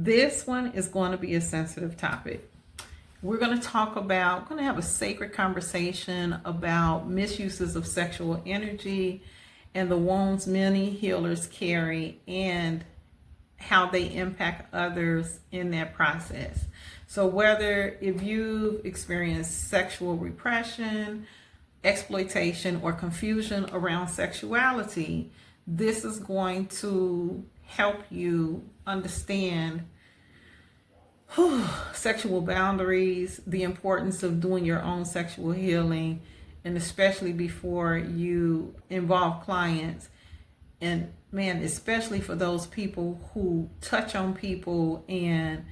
This one is going to be a sensitive topic. We're going to have a sacred conversation about misuses of sexual energy and the wounds many healers carry and how they impact others in that process. So whether if you've experienced sexual repression, exploitation, or confusion around sexuality, this is going to help you understand sexual boundaries, the importance of doing your own sexual healing, and especially before you involve clients. And man, especially for those people who touch on people and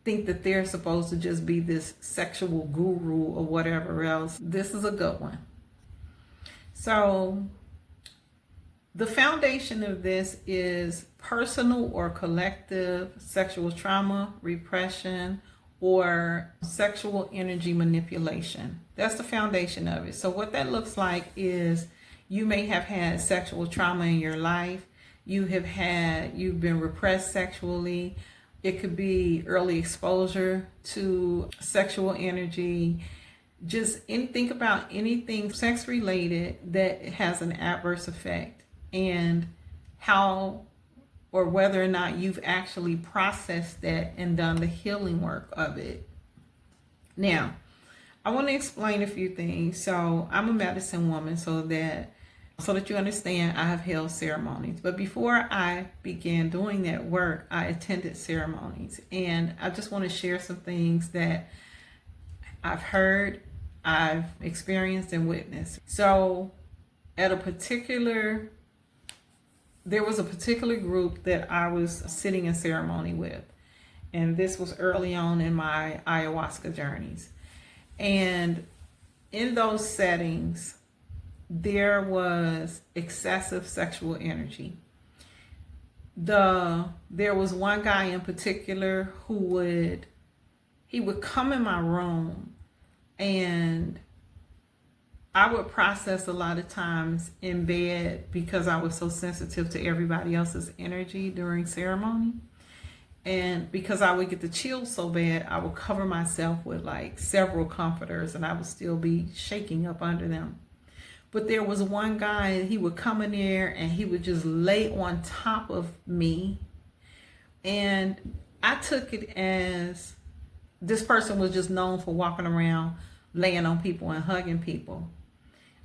think that they're supposed to just be this sexual guru or whatever else, this is a good one. So the foundation of this is personal or collective sexual trauma, repression, or sexual energy manipulation. That's the foundation of it. So what that looks like is you may have had sexual trauma in your life. You've been repressed sexually. It could be early exposure to sexual energy. Think about anything sex related that has an adverse effect, and how or whether or not you've actually processed that and done the healing work of it. Now, I want to explain a few things. So I'm a medicine woman, so that you understand, I have held ceremonies. But before I began doing that work, I attended ceremonies. And I just want to share some things that I've heard, I've experienced, and witnessed. So there was a particular group that I was sitting in ceremony with. And this was early on in my ayahuasca journeys. And in those settings, there was excessive sexual energy. There was one guy in particular who would come in my room, and I would process a lot of times in bed because I was so sensitive to everybody else's energy during ceremony. And because I would get the chills so bad, I would cover myself with like several comforters, and I would still be shaking up under them. But there was one guy, he would come in there and he would just lay on top of me. And I took it as this person was just known for walking around, laying on people and hugging people.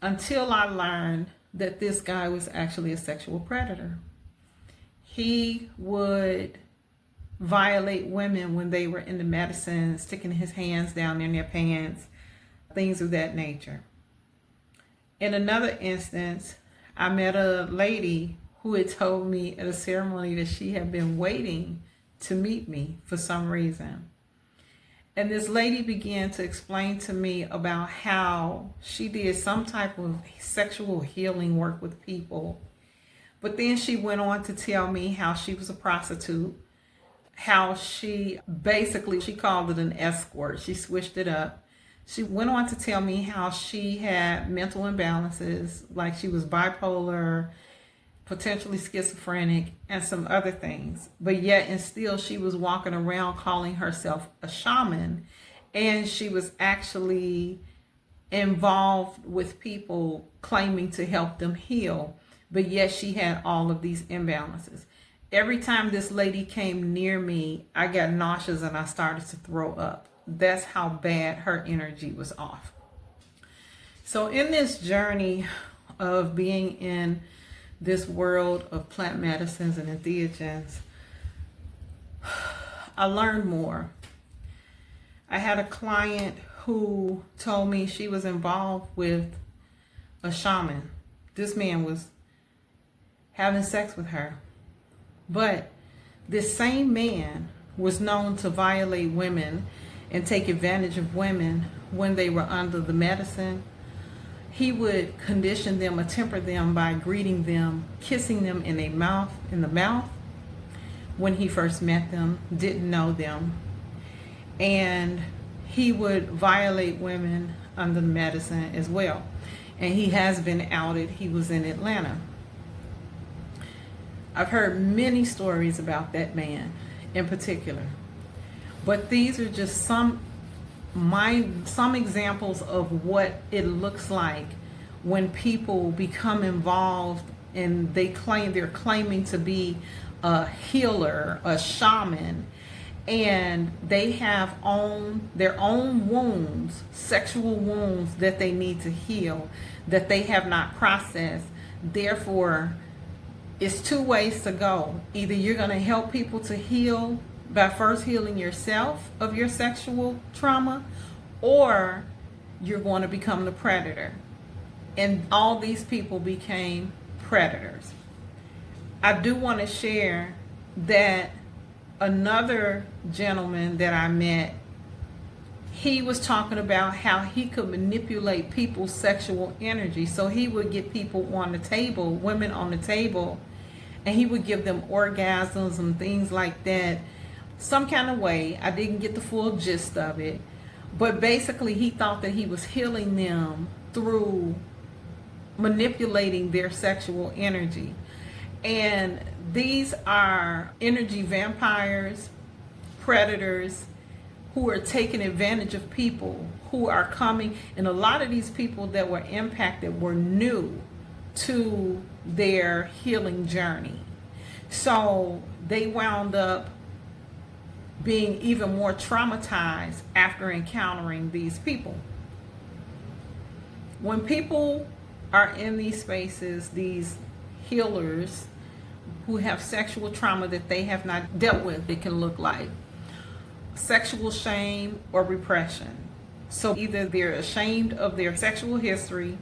Until I learned that this guy was actually a sexual predator. He would violate women when they were in the medicine, sticking his hands down in their pants, things of that nature. In another instance, I met a lady who had told me at a ceremony that she had been waiting to meet me for some reason. And this lady began to explain to me about how she did some type of sexual healing work with people. But then she went on to tell me how she was a prostitute, how she called it an escort. She switched it up. She went on to tell me how she had mental imbalances, like she was bipolar, potentially schizophrenic, and some other things. But yet and still she was walking around calling herself a shaman, and she was actually involved with people claiming to help them heal. But yet she had all of these imbalances. Every time this lady came near me, I got nauseous and I started to throw up. That's how bad her energy was off. So in this journey of being in this world of plant medicines and entheogens, I learned more. I had a client who told me she was involved with a shaman. This man was having sex with her. But this same man was known to violate women and take advantage of women when they were under the medicine. He would condition them or temper them by greeting them, kissing them in the mouth when he first met them, didn't know them. And he would violate women under the medicine as well. And he has been outed. He was in Atlanta. I've heard many stories about that man. in particular. But these are just some examples of what it looks like when people become involved and they're claiming to be a healer, a shaman, and they have their own wounds, sexual wounds that they need to heal, that they have not processed. Therefore, it's two ways to go. Either you're going to help people to heal by first healing yourself of your sexual trauma, or you're going to become the predator. And all these people became predators. I do want to share that another gentleman that I met, he was talking about how he could manipulate people's sexual energy. So he would get people on the table, women on the table, and he would give them orgasms and things like that, some kind of way. I didn't get the full gist of it, but basically he thought that he was healing them through manipulating their sexual energy. And these are energy vampires, predators, who are taking advantage of people who are coming. And a lot of these people that were impacted were new to their healing journey. So they wound up being even more traumatized after encountering these people. When people are in these spaces, these healers who have sexual trauma that they have not dealt with, it can look like sexual shame or repression. So either they're ashamed of their sexual history,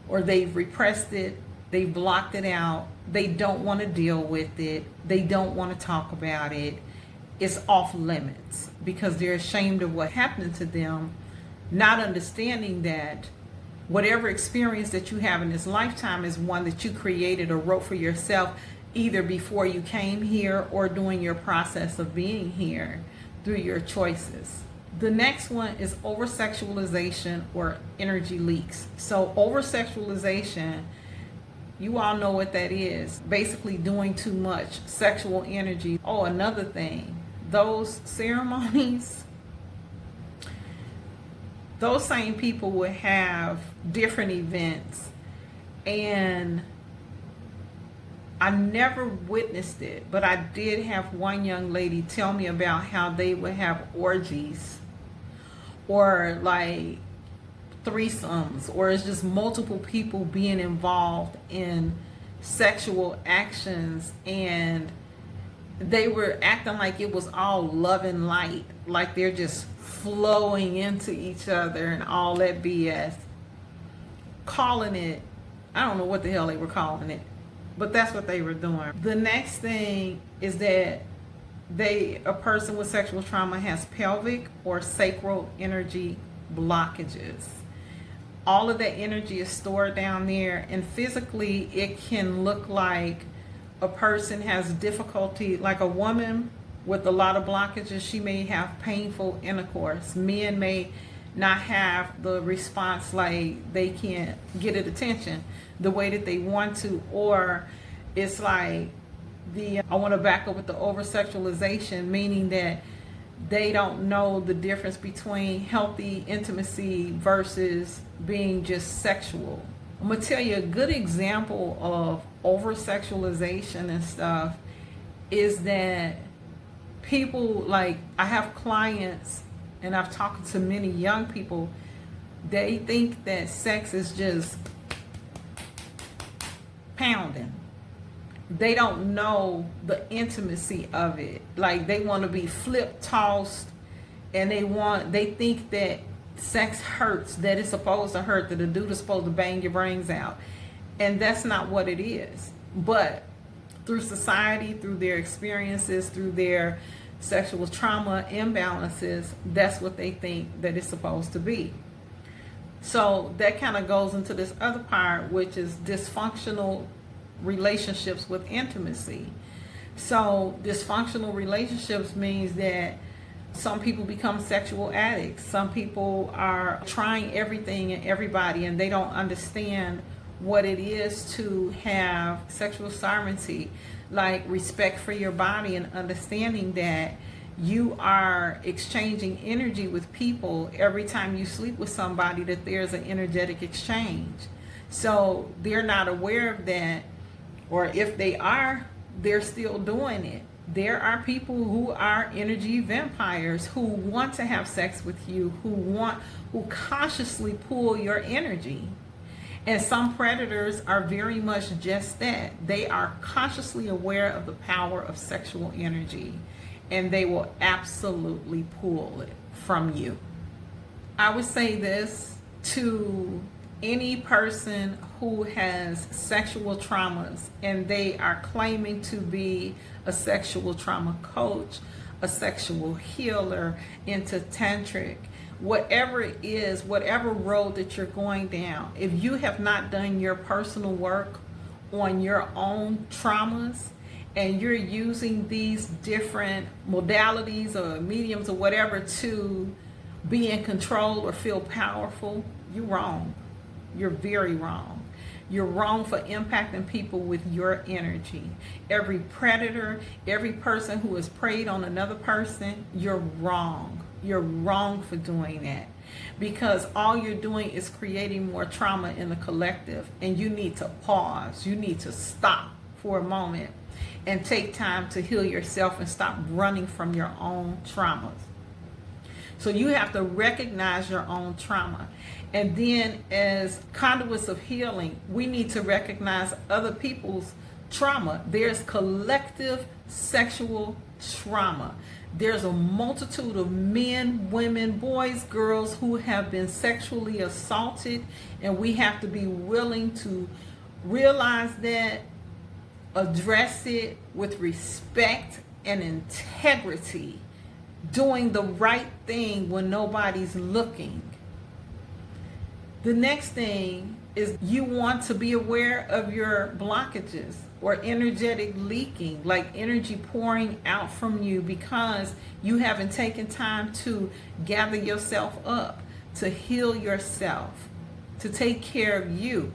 or they've repressed it, they've blocked it out, they don't want to deal with it, they don't want to talk about it. It's off limits because they're ashamed of what happened to them, not understanding that whatever experience that you have in this lifetime is one that you created or wrote for yourself, either before you came here or during your process of being here through your choices. The next one is over-sexualization or energy leaks. So over-sexualization, you all know what that is. Basically doing too much sexual energy. Oh, another thing, those ceremonies, those same people would have different events, and I never witnessed it, but I did have one young lady tell me about how they would have orgies or like threesomes, or it's just multiple people being involved in sexual actions, and they were acting like it was all love and light, like they're just flowing into each other and all that BS. Calling it, I don't know what the hell they were calling it, but that's what they were doing. The next thing is that a person with sexual trauma has pelvic or sacral energy blockages. All of that energy is stored down there, and physically it can look like a person has difficulty, like a woman with a lot of blockages, she may have painful intercourse. Men may not have the response, like they can't get it attention the way that they want to, or it's like I want to back up with the over-sexualization, meaning that they don't know the difference between healthy intimacy versus being just sexual. I'm going to tell you a good example of over-sexualization and stuff is that people, like I have clients and I've talked to many young people, they think that sex is just pounding. They don't know the intimacy of it. Like they want to be flip tossed, and they think that sex hurts, that it's supposed to hurt, that a dude is supposed to bang your brains out. And that's not what it is. But through society, through their experiences, through their sexual trauma imbalances, that's what they think that it's supposed to be. So that kind of goes into this other part, which is dysfunctional relationships with intimacy. So dysfunctional relationships means that some people become sexual addicts. Some people are trying everything and everybody, and they don't understand what it is to have sexual sovereignty. like respect for your body and understanding that you are exchanging energy with people every time you sleep with somebody, that there's an energetic exchange. So they're not aware of that, or if they are, they're still doing it. There are people who are energy vampires who want to have sex with you, who consciously pull your energy. And some predators are very much just that. They are consciously aware of the power of sexual energy, and they will absolutely pull it from you. I would say this to any person who has sexual traumas and they are claiming to be a sexual trauma coach, a sexual healer, into tantric, whatever it is, whatever road that you're going down, if you have not done your personal work on your own traumas and you're using these different modalities or mediums or whatever to be in control or feel powerful, you're wrong. You're very wrong. You're wrong for impacting people with your energy. Every predator, every person who has preyed on another person, you're wrong. You're wrong for doing that, because all you're doing is creating more trauma in the collective, and you need to pause. You need to stop for a moment and take time to heal yourself and stop running from your own traumas. So you have to recognize your own trauma. And then as conduits of healing, we need to recognize other people's trauma. There's collective sexual trauma. There's a multitude of men, women, boys, girls who have been sexually assaulted, and we have to be willing to realize that, address it with respect and integrity, doing the right thing when nobody's looking. The next thing is you want to be aware of your blockages or energetic leaking, like energy pouring out from you because you haven't taken time to gather yourself up, to heal yourself, to take care of you.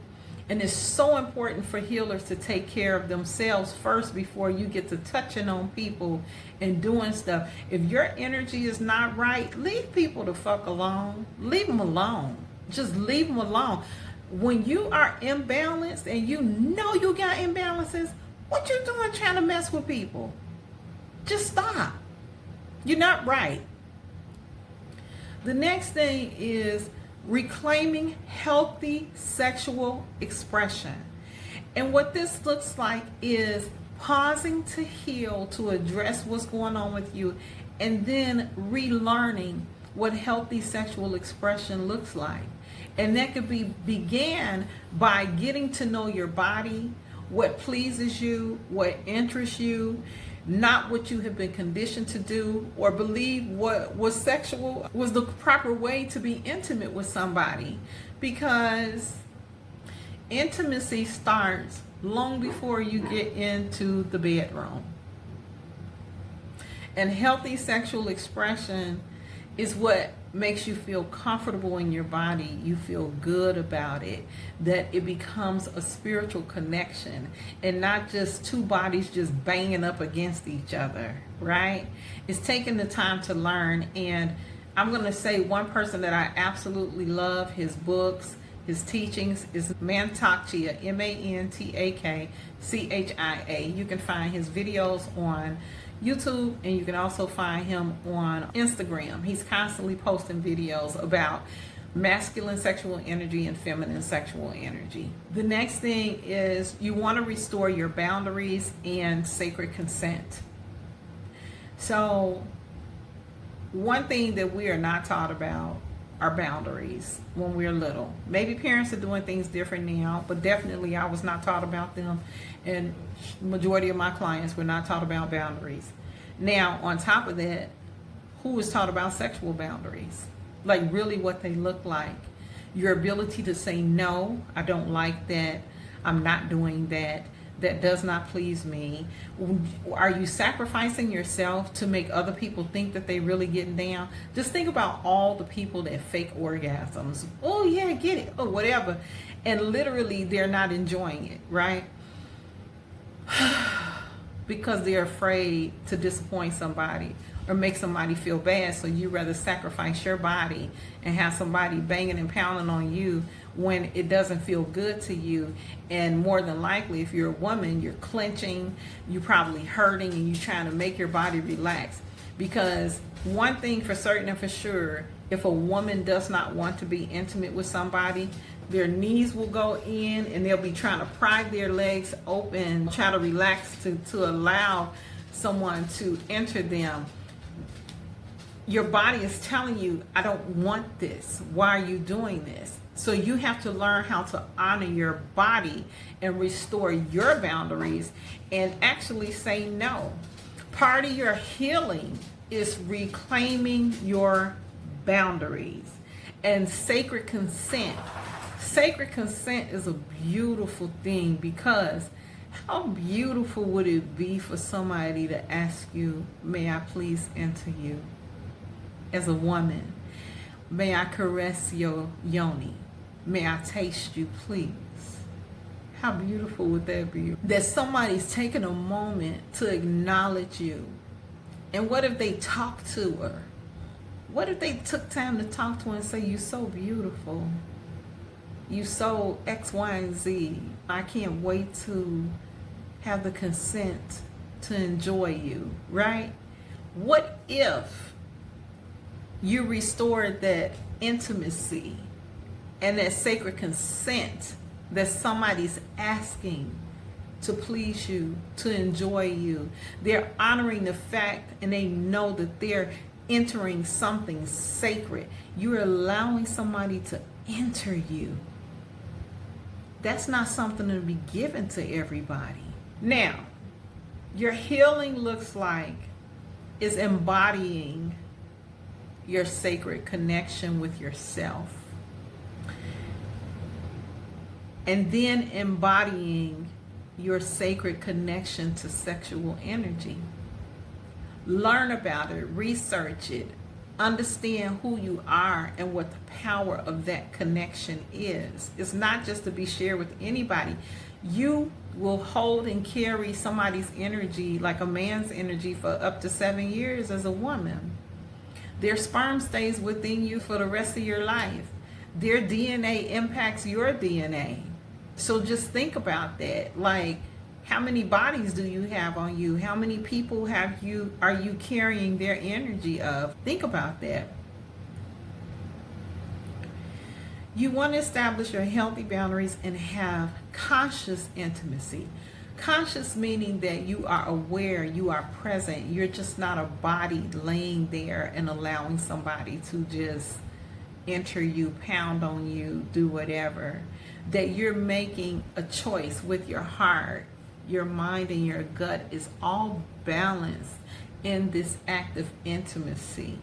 And it's so important for healers to take care of themselves first before you get to touching on people and doing stuff. If your energy is not right, leave people the fuck alone. Leave them alone. Just leave them alone. When you are imbalanced and you know you got imbalances, what you doing trying to mess with people? Just stop. You're not right. The next thing is reclaiming healthy sexual expression. And what this looks like is pausing to heal, to address what's going on with you, and then relearning what healthy sexual expression looks like. And that could be began by getting to know your body, what pleases you, what interests you, not what you have been conditioned to do or believe what was sexual was the proper way to be intimate with somebody. Because intimacy starts long before you get into the bedroom. And healthy sexual expression is what makes you feel comfortable in your body. You feel good about it, that it becomes a spiritual connection and not just two bodies just banging up against each other, right? It's taking the time to learn. And I'm going to say one person that I absolutely love, his books, his teachings, is Mantakchia, Mantakchia. You can find his videos on YouTube, and you can also find him on Instagram. He's constantly posting videos about masculine sexual energy and feminine sexual energy. The next thing is you want to restore your boundaries and sacred consent. So one thing that we are not taught about are boundaries when we're little. Maybe parents are doing things different now, but definitely I was not taught about them, and majority of my clients were not taught about boundaries. Now, on top of that, who was taught about sexual boundaries? Like really what they look like. Your ability to say, no, I don't like that. I'm not doing that. That does not please me. Are you sacrificing yourself to make other people think that they really getting down? Just think about all the people that fake orgasms. Oh yeah, get it. Oh, whatever. And literally they're not enjoying it, right? because they're afraid to disappoint somebody or make somebody feel bad. So you rather sacrifice your body and have somebody banging and pounding on you when it doesn't feel good to you. And more than likely, if you're a woman, you're clenching, you're probably hurting, and you're trying to make your body relax. Because one thing for certain and for sure, if a woman does not want to be intimate with somebody, their knees will go in and they'll be trying to pry their legs open, try to relax to allow someone to enter them. Your body is telling you, I don't want this. Why are you doing this? So you have to learn how to honor your body and restore your boundaries and actually say no. Part of your healing is reclaiming your boundaries and sacred consent. Sacred consent is a beautiful thing, because how beautiful would it be for somebody to ask you, may I please enter you? As a woman, may I caress your yoni? May I taste you, please? How beautiful would that be? That somebody's taking a moment to acknowledge you. And what if they talk to her? What if they took time to talk to her and say, you're so beautiful? You so X, Y, and Z. I can't wait to have the consent to enjoy you, right? What if you restored that intimacy and that sacred consent that somebody's asking to please you, to enjoy you? They're honoring the fact, and they know that they're entering something sacred. You're allowing somebody to enter you. That's not something to be given to everybody. Now, your healing looks like is embodying your sacred connection with yourself, and then embodying your sacred connection to sexual energy. Learn about it, research it, understand who you are and what the power of that connection is. It's not just to be shared with anybody. You will hold and carry somebody's energy, like a man's energy, for up to 7 years as a woman. Their sperm stays within you for the rest of your life. Their DNA impacts your DNA. So just think about that. Like, how many bodies do you have on you? How many people are you carrying their energy of? Think about that. You want to establish your healthy boundaries and have conscious intimacy. Conscious meaning that you are aware, you are present. You're just not a body laying there and allowing somebody to just enter you, pound on you, do whatever. That you're making a choice with your heart, your mind, and your gut is all balanced in this act of intimacy.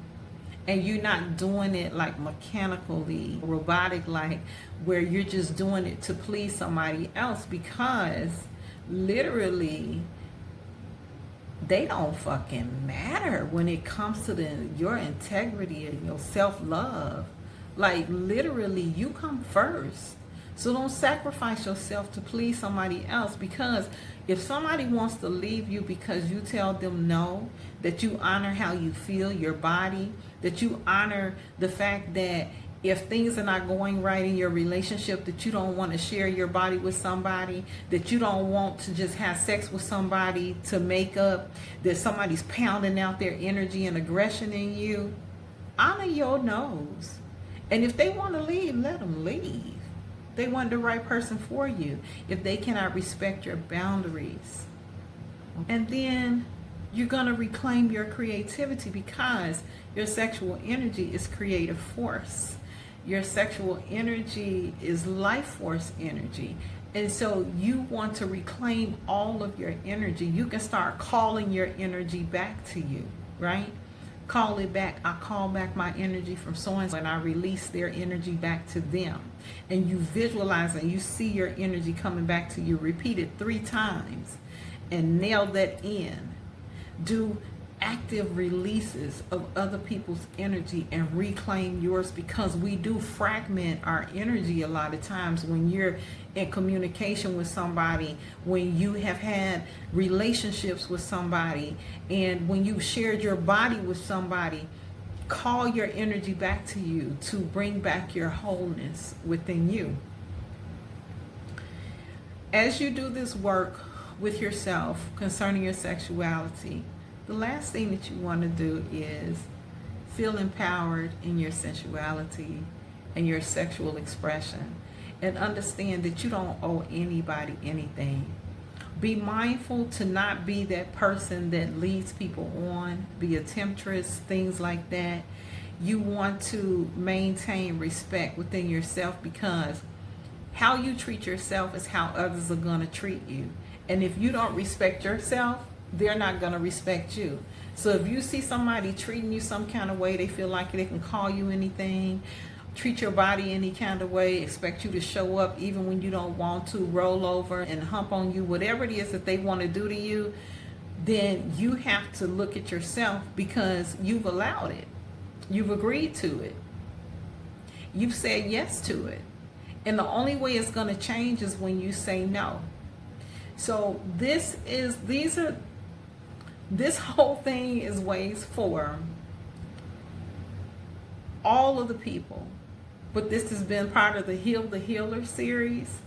And you're not doing it like mechanically, robotic, like where you're just doing it to please somebody else, because literally they don't fucking matter when it comes to your integrity and your self-love. Like, literally, you come first. So don't sacrifice yourself to please somebody else, because if somebody wants to leave you because you tell them no, that you honor how you feel, your body, that you honor the fact that if things are not going right in your relationship, that you don't want to share your body with somebody, that you don't want to just have sex with somebody to make up, that somebody's pounding out their energy and aggression in you, honor your no's. And if they want to leave, let them leave. They want the right person for you. If they cannot respect your boundaries, and then you're going to reclaim your creativity, because your sexual energy is creative force. Your sexual energy is life force energy. And so you want to reclaim all of your energy. You can start calling your energy back to you, right? Call it back. I call back my energy from so-and-so, and I release their energy back to them. And you visualize and you see your energy coming back to you. Repeat it 3 times and nail that in. Do active releases of other people's energy and reclaim yours, because we do fragment our energy a lot of times when you're in communication with somebody, when you have had relationships with somebody, and when you've shared your body with somebody. Call your energy back to you to bring back your wholeness within you. As you do this work with yourself concerning your sexuality, the last thing that you want to do is feel empowered in your sensuality and your sexual expression, and understand that you don't owe anybody anything. Be mindful to not be that person that leads people on, be a temptress, things like that. You want to maintain respect within yourself, because how you treat yourself is how others are going to treat you. And if you don't respect yourself, they're not going to respect you. So if you see somebody treating you some kind of way, they feel like they can call you anything, treat your body any kind of way, expect you to show up even when you don't want to, roll over and hump on you, whatever it is that they want to do to you, then you have to look at yourself, because you've allowed it. You've agreed to it. You've said yes to it. And the only way it's going to change is when you say no. So this whole thing is ways for all of the people. But this has been part of the Heal the Healer series,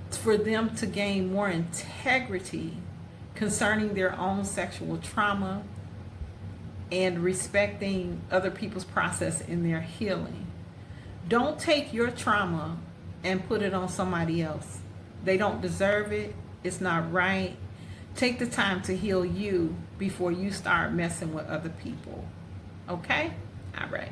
for them to gain more integrity concerning their own sexual trauma and respecting other people's process in their healing. Don't take your trauma and put it on somebody else. They don't deserve it. It's not right. Take the time to heal you before you start messing with other people. Okay? All right.